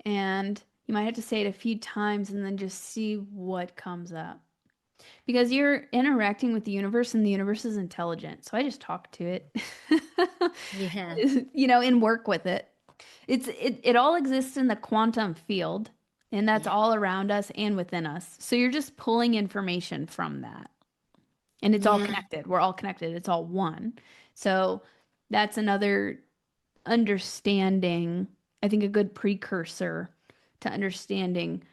and you might have to say it a few times and then just see what comes up. Because you're interacting with the universe and the universe is intelligent. So I just talk to it, Yeah. and work with it. It all exists in the quantum field, and that's Yeah. all around us and within us. So you're just pulling information from that. And it's all Yeah. connected. We're all connected. It's all one. So that's another understanding, I think a good precursor to understanding.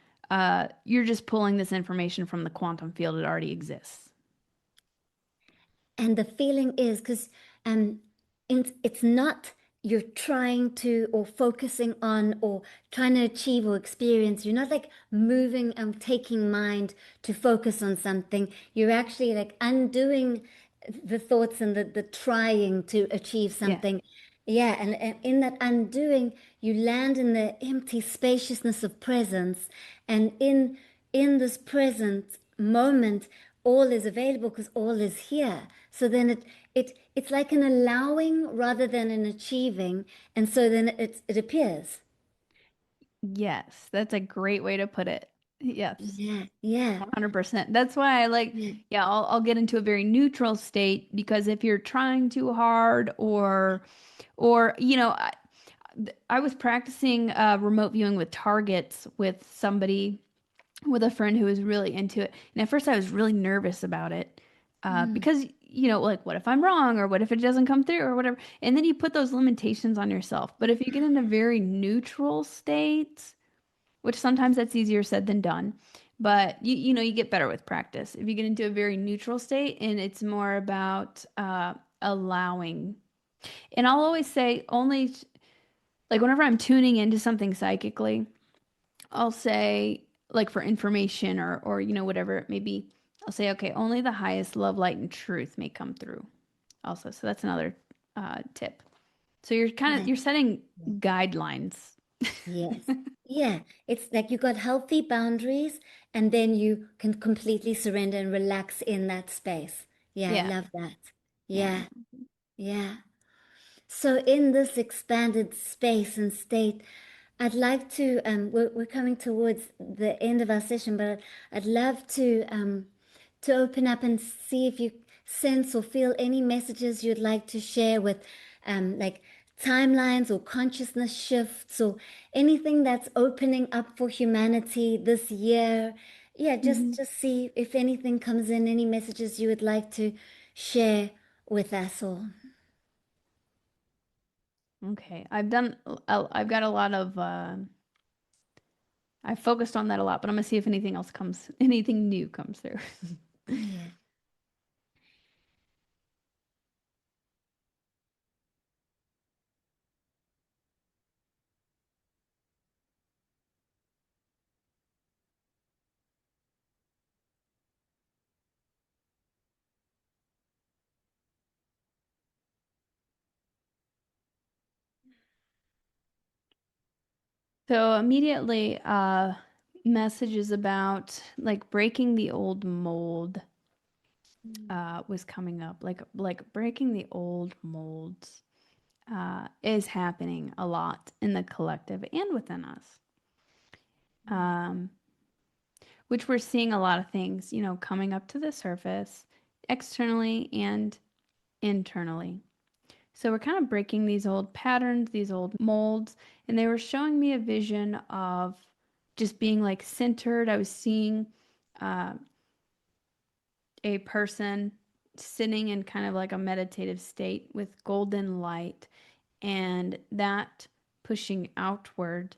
You're just pulling this information from the quantum field. It already exists. And the feeling is because um, it's not you're trying to or focusing on or trying to achieve or experience. You're not like moving and taking mind to focus on something. You're actually like undoing the thoughts and the trying to achieve Yeah. something. Yeah, and in that undoing, you land in the empty spaciousness of presence. And in this present moment, all is available because all is here. So then it's like an allowing rather than an achieving, and so then it appears. Yes. That's a great way to put it. Yes. Yeah, yeah, 100%. That's why I like, yeah. yeah, I'll get into a very neutral state because if you're trying too hard or I was practicing remote viewing with targets with somebody, with a friend who was really into it. And at first I was really nervous about it Mm, because, like, what if I'm wrong or what if it doesn't come through or whatever? And then you put those limitations on yourself. But if you get in a very neutral state, which sometimes that's easier said than done, but you get better with practice. If you get into a very neutral state and it's more about allowing. And I'll always say only like whenever I'm tuning into something psychically, I'll say, like for information or whatever it may be, I'll say, okay, only the highest love, light, and truth may come through. Also, so that's another tip. So yeah, you're setting yeah. guidelines. Yes. Yeah. It's like you got healthy boundaries and then you can completely surrender and relax in that space. Yeah, I Yeah, love that. yeah. Yeah, yeah. So in this expanded space and state, I'd like to, we're coming towards the end of our session, but I'd love to open up and see if you sense or feel any messages you'd like to share with, like timelines or consciousness shifts or anything that's opening up for humanity this year. Yeah, Hmm. just see if anything comes in, any messages you would like to share with us all. Okay, I've got a lot of, I focused on that a lot, but I'm gonna see if anything new comes through. Yeah. So immediately, messages about like breaking the old mold was coming up. Like breaking the old molds is happening a lot in the collective and within us. Um, which we're seeing a lot of things, coming up to the surface externally and internally. So we're kind of breaking these old patterns, these old molds, and they were showing me a vision of just being like centered. I was seeing uh, a person sitting in kind of like a meditative state with golden light and that pushing outward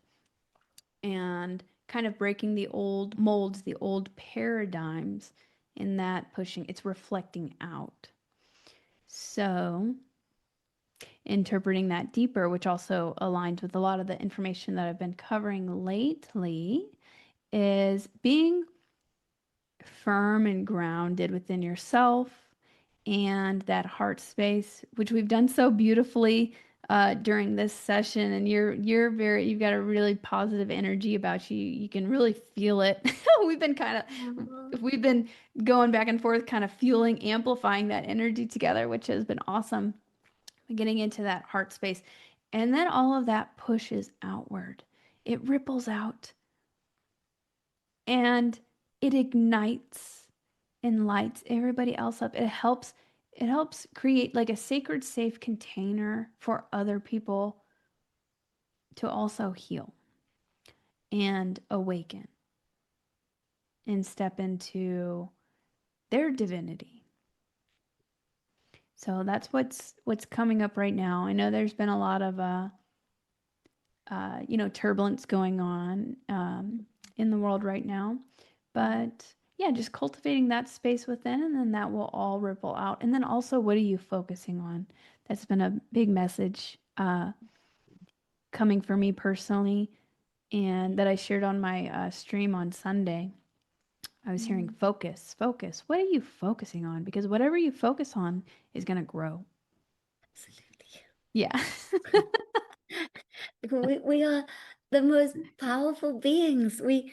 and kind of breaking the old molds, the old paradigms, in that pushing, it's reflecting out. So, interpreting that deeper, which also aligns with a lot of the information that I've been covering lately, is being firm and grounded within yourself and that heart space, which we've done so beautifully during this session. And you've got a really positive energy about you. You can really feel it. We've been kind Oh, of we've been going back and forth, kind of fueling, amplifying that energy together, which has been awesome. Getting into that heart space, and then all of that pushes outward. It ripples out, and it ignites and lights everybody else up. It helps create like a sacred safe container for other people to also heal and awaken and step into their divinity. So that's what's coming up right now. I know there's been a lot of turbulence going on in the world right now, but yeah, just cultivating that space within, and then that will all ripple out. And then also, what are you focusing on? That's been a big message coming for me personally, and that I shared on my stream on Sunday. I was hearing Mm, focus, focus. What are you focusing on? Because whatever you focus on is going to grow. absolutely. Yeah. We are the most powerful beings. We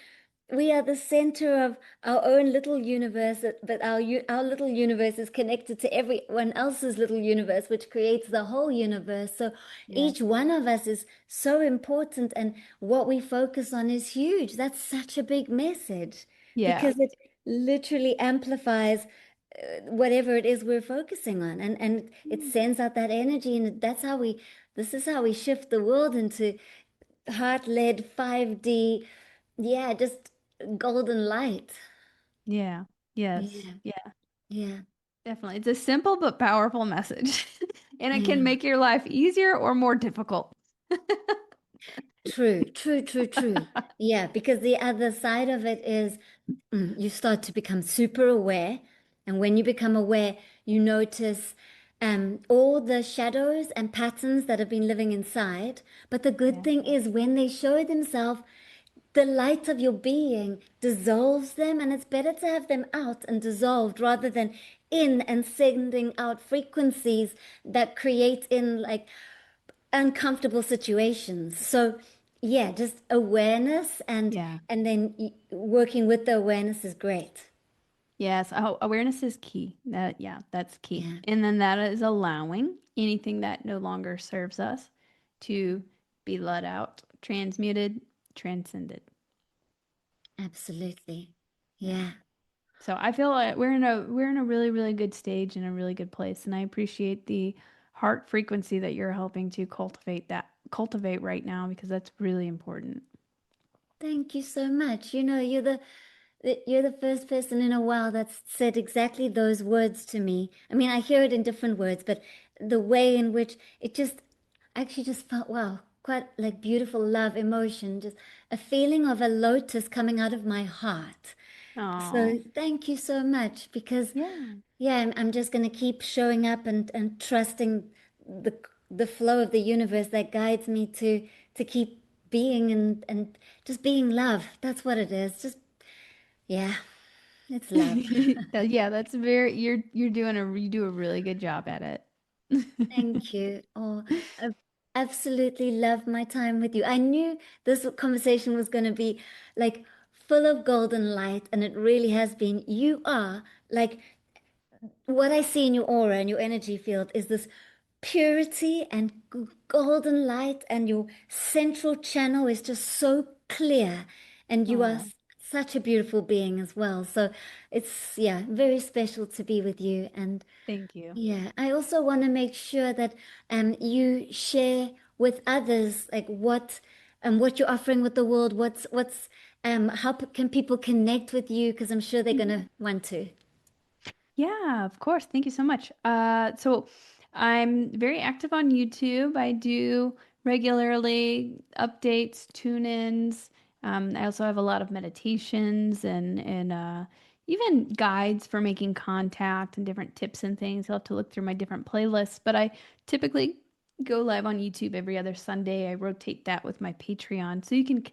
are the center of our own little universe, but our little universe is connected to everyone else's little universe, which creates the whole universe. So Yes. each one of us is so important, and what we focus on is huge. That's such a big message Yeah. because it literally amplifies whatever it is we're focusing on, and it sends out that energy, and this is how we shift the world into heart-led 5D, yeah, just golden light. Yeah. Yes. Yeah, Yeah. yeah, Definitely. It's a simple but powerful message. And it can yeah. make your life easier or more difficult. True, true, true, true. Yeah, because the other side of it is you start to become super aware. And when you become aware, you notice all the shadows and patterns that have been living inside. But the good Yeah. thing is when they show themselves, the light of your being dissolves them, and it's better to have them out and dissolved rather than in and sending out frequencies that create in like uncomfortable situations. So yeah, just awareness Yeah. and then working with the awareness is great. Yes. Oh, awareness is key. Yeah, that's key. Yeah, And then that is allowing anything that no longer serves us to be let out, transmuted, transcended. absolutely. Yeah. Yeah. So I feel like we're in a really, really good stage and a really good place. And I appreciate the heart frequency that you're helping to cultivate right now because that's really important. Thank you so much. You know, you're the first person in a while that's said exactly those words to me. I mean, I hear it in different words, but the way in which it just I actually just felt, wow, quite like beautiful love, emotion, just a feeling of a lotus coming out of my heart. Oh, So thank you so much because yeah. yeah, I'm just going to keep showing up and trusting the the flow of the universe that guides me to keep being and just being love. That's what it is. Just yeah, it's love. Yeah, that's very you're doing you do a really good job at it. Thank you. Oh, I absolutely love my time with you. I knew this conversation was going to be like full of golden light, and it really has been. You are like what I see in your aura and your energy field is this purity and golden light, and your central channel is just so clear, and you are Oh, such a beautiful being as well. So it's, yeah, very special to be with you. And thank you. yeah, I also want to make sure that you share with others like what you're offering with the world, what's how can people connect with you, because I'm sure they're Mhm. gonna want to. Yeah, of course. Thank you so much. So I'm very active on YouTube. I do regularly updates, tune-ins. I also have a lot of meditations and even guides for making contact and different tips and things. You'll have to look through my different playlists, but I typically go live on YouTube every other Sunday. I rotate that with my Patreon, so you can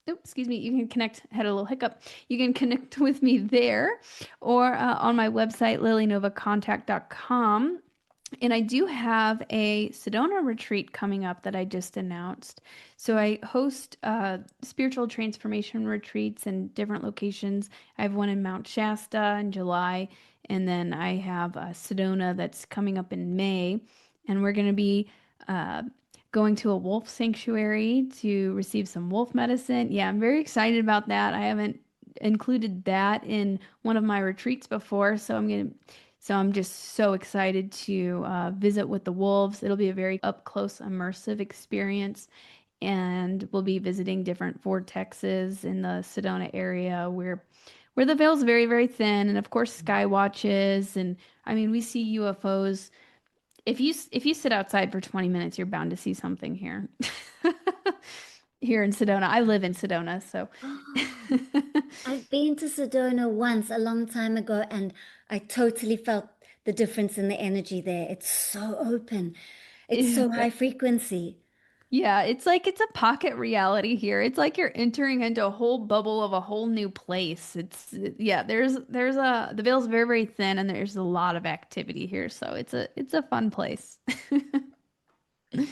oh, excuse me, you can connect, had a little hiccup. You can connect with me there or on my website, lilynovacontact.com. And I do have a Sedona retreat coming up that I just announced. So I host spiritual transformation retreats in different locations. I have one in Mount Shasta in July, and then I have Sedona that's coming up in May. And we're going to be uh, going to a wolf sanctuary to receive some wolf medicine. Yeah, I'm very excited about that. I haven't included that in one of my retreats before, so I'm just so excited to visit with the wolves. It'll be a very up close, immersive experience, and we'll be visiting different vortexes in the Sedona area where the veil's very, very thin, and of course sky watches, and I mean we see UFOs. If you sit outside for 20 minutes, you're bound to see something here. Here in Sedona. I live in Sedona, so Oh, I've been to Sedona once a long time ago, and I totally felt the difference in the energy there. It's so open. It's yeah. so high frequency. Yeah, it's a pocket reality here. It's like you're entering into a whole bubble of a whole new place. Yeah, there's a the veil's very, very thin and there's a lot of activity here, so it's a fun place.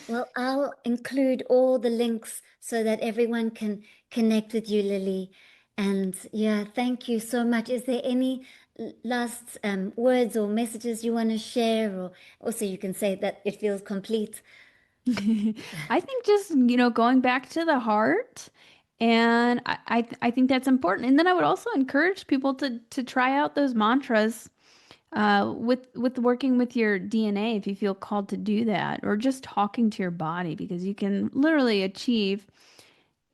Well, I'll include all the links so that everyone can connect with you, Lily. And yeah, thank you so much. Is there any last words or messages you want to share? Or also, you can say that it feels complete. I think just, going back to the heart, and I think that's important. And then I would also encourage people to try out those mantras with working with your DNA if you feel called to do that, or just talking to your body because you can literally achieve,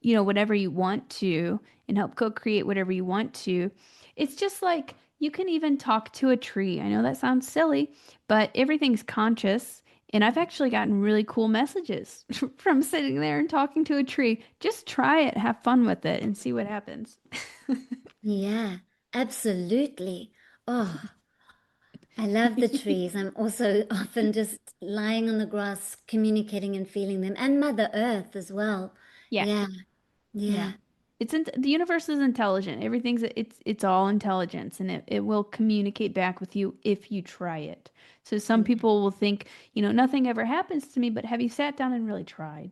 whatever you want to and help co-create whatever you want to. It's just like you can even talk to a tree. I know that sounds silly, but everything's conscious. And I've actually gotten really cool messages from sitting there and talking to a tree. Just try it, have fun with it, and see what happens. Yeah, absolutely. Oh, I love the trees. I'm also often just lying on the grass, communicating and feeling them, and Mother Earth as well. Yeah. Yeah, Yeah. yeah, The universe is intelligent. It's all intelligence and it will communicate back with you if you try it. So some people will think, nothing ever happens to me, but have you sat down and really tried?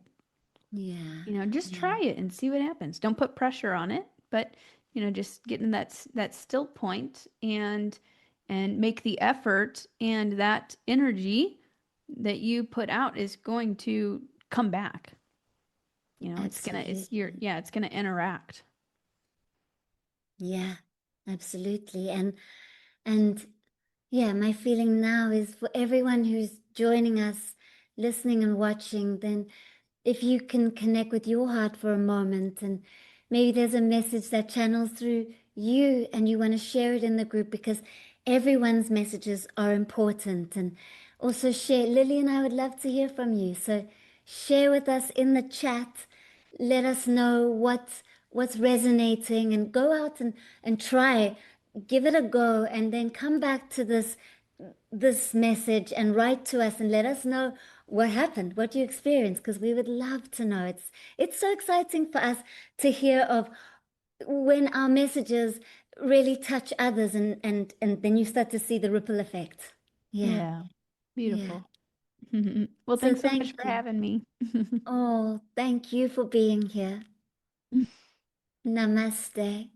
yeah, Just yeah. try it and see what happens. Don't put pressure on it, but just get in that still point and make the effort, and that energy that you put out is going to come back. Absolutely. It's gonna interact. Yeah, absolutely. And yeah, my feeling now is for everyone who's joining us, listening and watching, then if you can connect with your heart for a moment, and maybe there's a message that channels through you and you want to share it in the group, because everyone's messages are important. And also share, Lily and I would love to hear from you. So share with us in the chat. Let us know what's resonating, and go out and try, give it a go, and then come back to this message and write to us and let us know what happened, what you experienced, because we would love to know. It's so exciting for us to hear of when our messages really touch others, and then you start to see the ripple effect. Yeah, Yeah. yeah. Beautiful. Well, So thanks so much thank for you. having me. Oh, thank you for being here. Namaste.